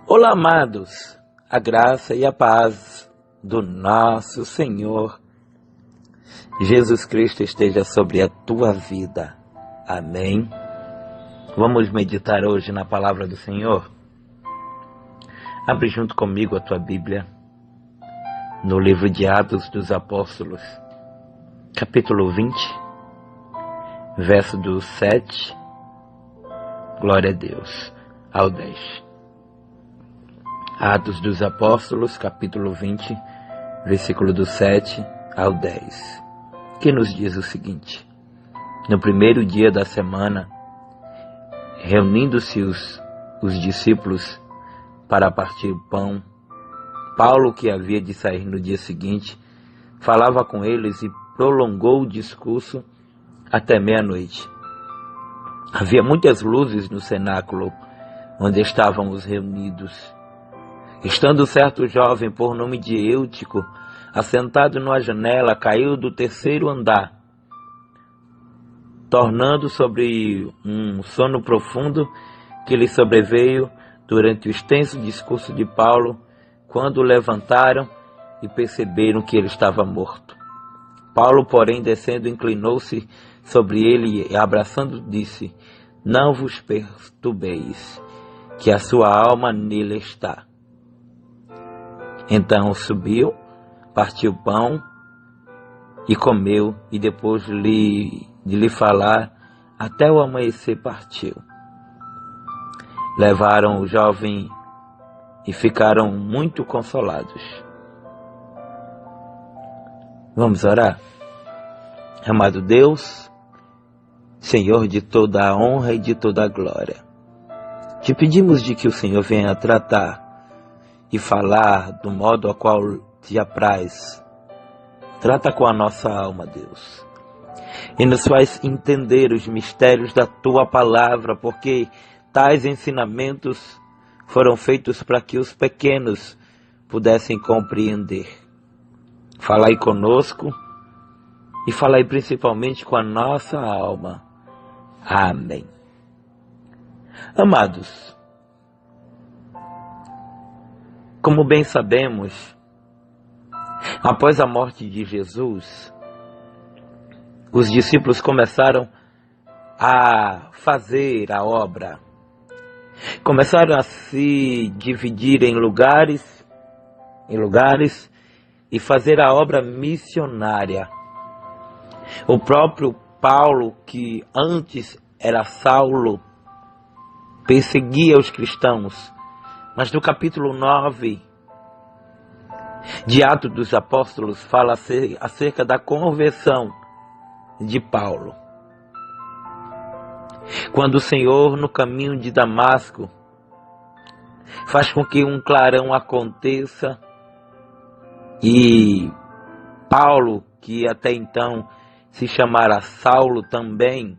Olá, amados, a graça e a paz do nosso Senhor Jesus Cristo esteja sobre a tua vida. Amém. Vamos meditar hoje na palavra do Senhor? Abre junto comigo a tua Bíblia, no livro de Atos dos Apóstolos, capítulo 20, verso do 7, glória a Deus, ao 10. Atos dos Apóstolos, capítulo 20, versículo do 7 ao 10, que nos diz o seguinte: no primeiro dia da semana, reunindo-se os discípulos para partir o pão, Paulo, que havia de sair no dia seguinte, falava com eles e prolongou o discurso até meia-noite. Havia muitas luzes no cenáculo onde estávamos reunidos. Estando certo jovem por nome de Eutico, assentado numa janela, caiu do terceiro andar, tornando sobre um sono profundo que lhe sobreveio durante o extenso discurso de Paulo, quando o levantaram e perceberam que ele estava morto. Paulo, porém, descendo, inclinou-se sobre ele e, abraçando, disse: não vos perturbeis, que a sua alma nele está. Então subiu, partiu o pão e comeu, e depois de lhe falar, até o amanhecer partiu. Levaram o jovem e ficaram muito consolados. Vamos orar? Amado Deus, Senhor de toda a honra e de toda a glória, te pedimos de que o Senhor venha tratar e falar do modo a qual te apraz. Trata com a nossa alma, Deus, e nos faz entender os mistérios da tua palavra, porque tais ensinamentos foram feitos para que os pequenos pudessem compreender. Falai conosco e falai principalmente com a nossa alma. Amém. Amados, como bem sabemos, após a morte de Jesus, os discípulos começaram a fazer a obra. Começaram a se dividir em lugares e fazer a obra missionária. O próprio Paulo, que antes era Saulo, perseguia os cristãos. Mas no capítulo 9 de Atos dos Apóstolos fala acerca da conversão de Paulo. Quando o Senhor, no caminho de Damasco, faz com que um clarão aconteça e Paulo, que até então se chamara Saulo também,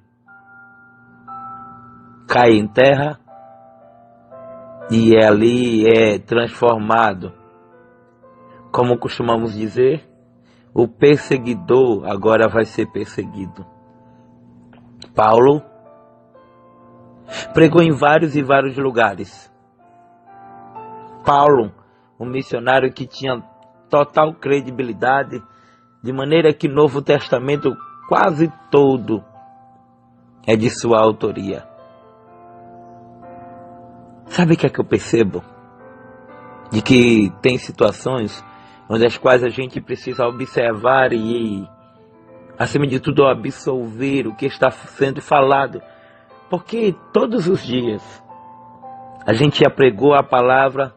cai em terra, e ali é transformado. Como costumamos dizer, o perseguidor agora vai ser perseguido. Paulo pregou em vários e vários lugares. Paulo, um missionário que tinha total credibilidade, de maneira que o Novo Testamento quase todo é de sua autoria. Sabe o que é que eu percebo? De que tem situações onde as quais a gente precisa observar e, acima de tudo, absolver o que está sendo falado. Porque todos os dias a gente já pregou a palavra,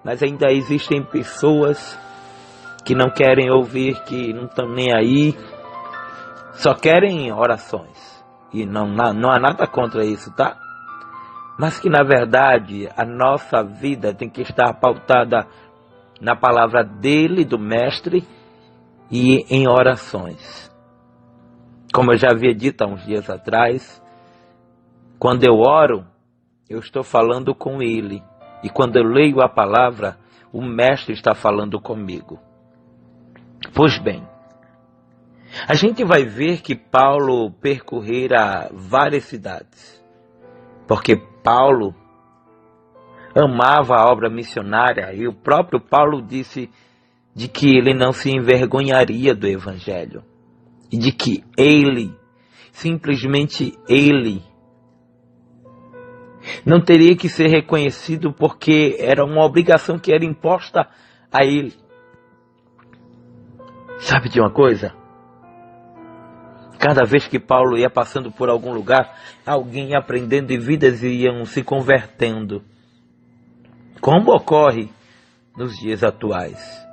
mas ainda existem pessoas que não querem ouvir, que não estão nem aí, só querem orações. E não há nada contra isso, tá? Mas que, na verdade, a nossa vida tem que estar pautada na palavra dele, do Mestre, e em orações. Como eu já havia dito há uns dias atrás, quando eu oro, eu estou falando com ele. E quando eu leio a palavra, o Mestre está falando comigo. Pois bem, a gente vai ver que Paulo percorrera várias cidades. Porque Paulo, amava a obra missionária, e o próprio Paulo disse de que ele não se envergonharia do Evangelho, e de que ele, simplesmente ele, não teria que ser reconhecido porque era uma obrigação que era imposta a ele. Sabe de uma coisa? Cada vez que Paulo ia passando por algum lugar, alguém ia aprendendo e vidas iam se convertendo. Como ocorre nos dias atuais.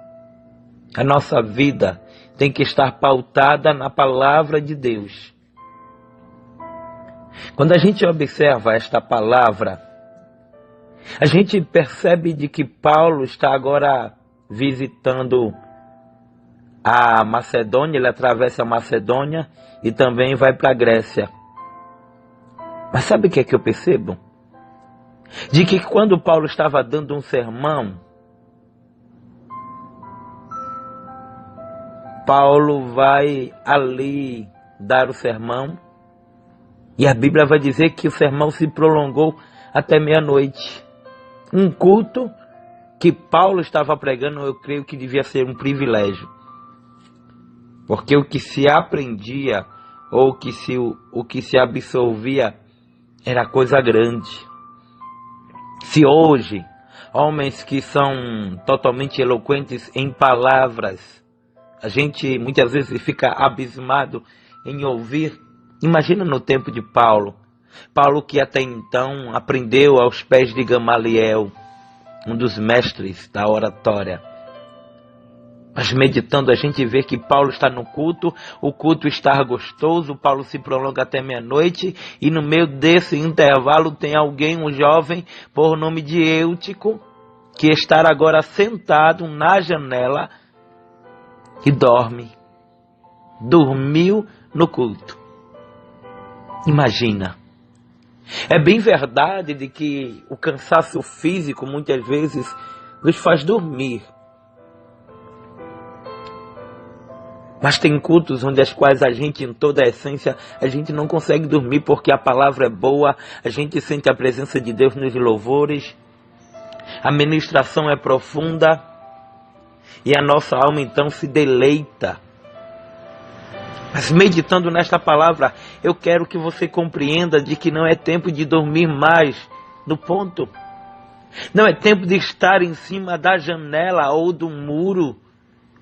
A nossa vida tem que estar pautada na palavra de Deus. Quando a gente observa esta palavra, a gente percebe de que Paulo está agora visitando a Macedônia, ele atravessa a Macedônia e também vai para a Grécia. Mas sabe o que é que eu percebo? De que quando Paulo estava dando um sermão, Paulo vai ali dar o sermão, e a Bíblia vai dizer que o sermão se prolongou até meia-noite. Um culto que Paulo estava pregando, eu creio que devia ser um privilégio. Porque o que se aprendia, ou o que se absorvia, era coisa grande. Se hoje, homens que são totalmente eloquentes em palavras, a gente muitas vezes fica abismado em ouvir. Imagina no tempo de Paulo. Paulo que até então aprendeu aos pés de Gamaliel, um dos mestres da oratória. Mas meditando a gente vê que Paulo está no culto, o culto está gostoso, Paulo se prolonga até meia-noite e no meio desse intervalo tem alguém, um jovem por nome de Eutico, que está agora sentado na janela e dorme. Dormiu no culto. Imagina. É bem verdade de que o cansaço físico muitas vezes nos faz dormir. Mas tem cultos onde as quais a gente, em toda a essência, a gente não consegue dormir porque a palavra é boa, a gente sente a presença de Deus nos louvores, a ministração é profunda e a nossa alma então se deleita. Mas meditando nesta palavra, eu quero que você compreenda de que não é tempo de dormir mais no ponto. Não é tempo de estar em cima da janela ou do muro.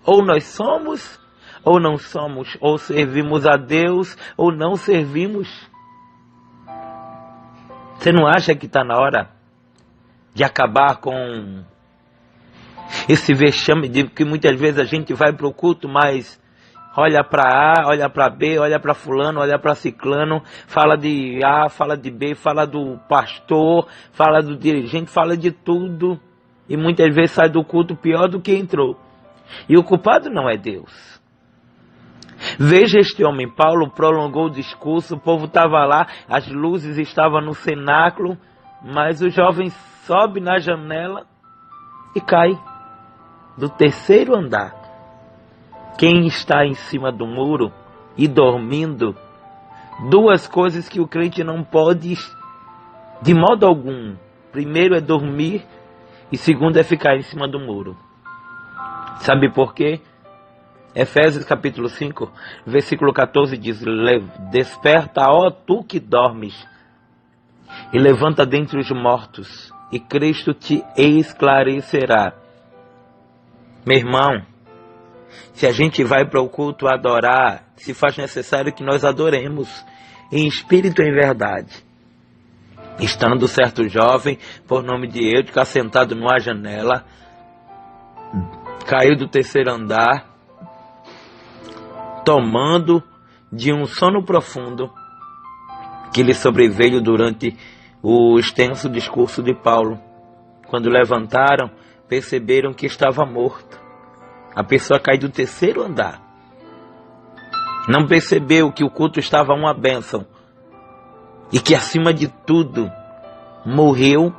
Ou nós somos, ou não somos. Ou servimos a Deus, ou não servimos. Você não acha que está na hora de acabar com esse vexame de que muitas vezes a gente vai para o culto, mas olha para A, olha para B, olha para fulano, olha para ciclano, fala de A, fala de B, fala do pastor, fala do dirigente, fala de tudo. E muitas vezes sai do culto pior do que entrou. E o culpado não é Deus. Veja este homem, Paulo prolongou o discurso, o povo estava lá, as luzes estavam no cenáculo, mas o jovem sobe na janela e cai do terceiro andar. Quem está em cima do muro e dormindo, duas coisas que o crente não pode de modo algum. Primeiro é dormir e segundo é ficar em cima do muro. Sabe por quê? Efésios capítulo 5, versículo 14 diz: desperta, ó tu que dormes, e levanta dentre os mortos, e Cristo te esclarecerá. Meu irmão, se a gente vai para o culto adorar, se faz necessário que nós adoremos em espírito e em verdade. Estando certo jovem, por nome de Eutico, assentado numa janela, caiu do terceiro andar, tomando de um sono profundo que lhe sobreveio durante o extenso discurso de Paulo. Quando levantaram, perceberam que estava morto. A pessoa cai do terceiro andar. Não percebeu que o culto estava uma bênção. E que acima de tudo, morreu.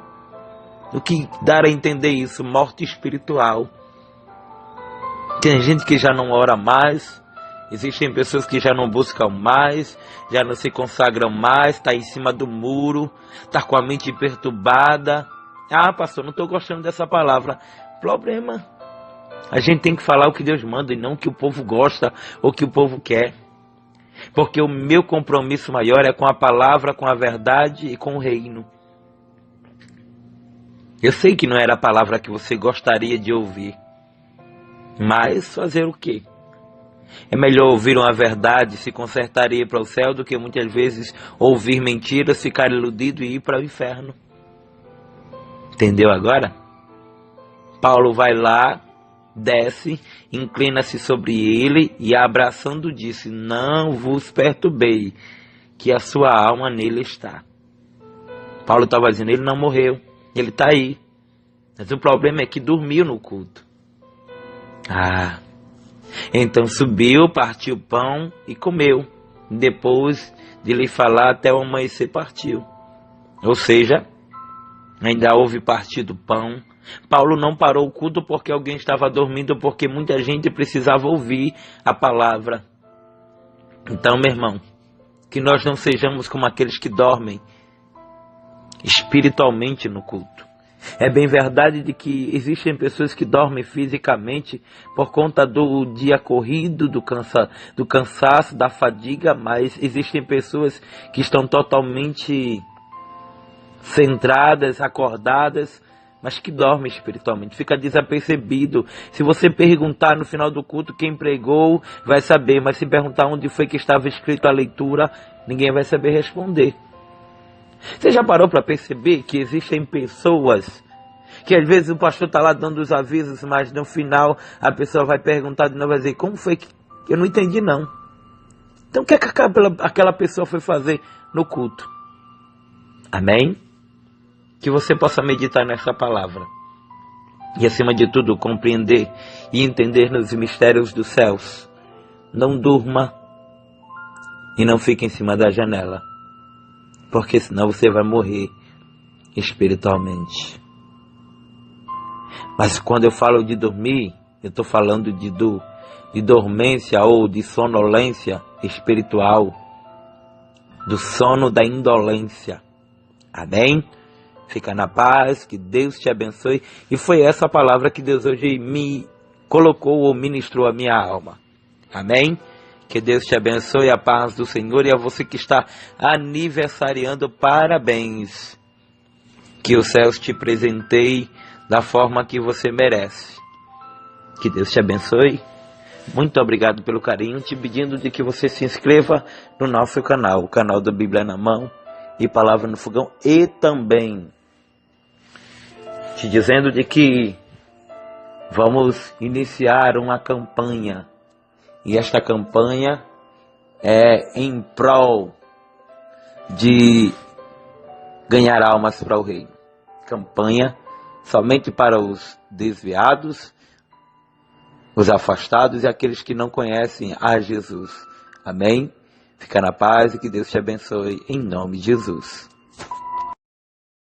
O que dá a entender isso? Morte espiritual. Tem gente que já não ora mais. Existem pessoas que já não buscam mais. Já não se consagram mais. Está em cima do muro. Está com a mente perturbada. Ah, pastor, não estou gostando dessa palavra. Problema. A gente tem que falar o que Deus manda e não o que o povo gosta ou o que o povo quer. Porque o meu compromisso maior é com a palavra, com a verdade e com o reino. Eu sei que não era a palavra que você gostaria de ouvir. Mas fazer o quê? É melhor ouvir uma verdade, se consertar e ir para o céu, do que muitas vezes ouvir mentiras, ficar iludido e ir para o inferno. Entendeu agora? Paulo vai lá, desce, inclina-se sobre ele e abraçando disse: não vos perturbei, que a sua alma nele está. Paulo estava dizendo, ele não morreu, ele está aí. Mas o problema é que dormiu no culto. Então subiu, partiu o pão e comeu. Depois de lhe falar até o amanhecer partiu. Ou seja, ainda houve partir do pão. Paulo não parou o culto porque alguém estava dormindo, porque muita gente precisava ouvir a palavra. Então, meu irmão, que nós não sejamos como aqueles que dormem espiritualmente no culto. É bem verdade de que existem pessoas que dormem fisicamente por conta do dia corrido, do cansaço, da fadiga, mas existem pessoas que estão totalmente centradas, acordadas, mas que dormem espiritualmente, fica desapercebido. Se você perguntar no final do culto quem pregou, vai saber, mas se perguntar onde foi que estava escrito a leitura, ninguém vai saber responder. Você já parou para perceber que existem pessoas que às vezes o pastor está lá dando os avisos, mas no final a pessoa vai perguntar de novo, vai dizer, como foi que eu não entendi não. Então o que aquela pessoa foi fazer no culto? Amém? Que você possa meditar nessa palavra. E acima de tudo, compreender e entender nos mistérios dos céus. Não durma e não fique em cima da janela. Porque senão você vai morrer espiritualmente. Mas quando eu falo de dormir, eu estou falando de dormência ou de sonolência espiritual. Do sono da indolência. Amém? Fica na paz, que Deus te abençoe. E foi essa palavra que Deus hoje me colocou ou ministrou a minha alma. Amém? Que Deus te abençoe, a paz do Senhor. E a você que está aniversariando, parabéns. Que os céus te presenteie da forma que você merece. Que Deus te abençoe. Muito obrigado pelo carinho. Te pedindo de que você se inscreva no nosso canal. O canal da Bíblia na Mão e Palavra no Fogão. E também te dizendo de que vamos iniciar uma campanha. E esta campanha é em prol de ganhar almas para o reino. Campanha somente para os desviados, os afastados e aqueles que não conhecem a Jesus. Amém? Fica na paz e que Deus te abençoe em nome de Jesus.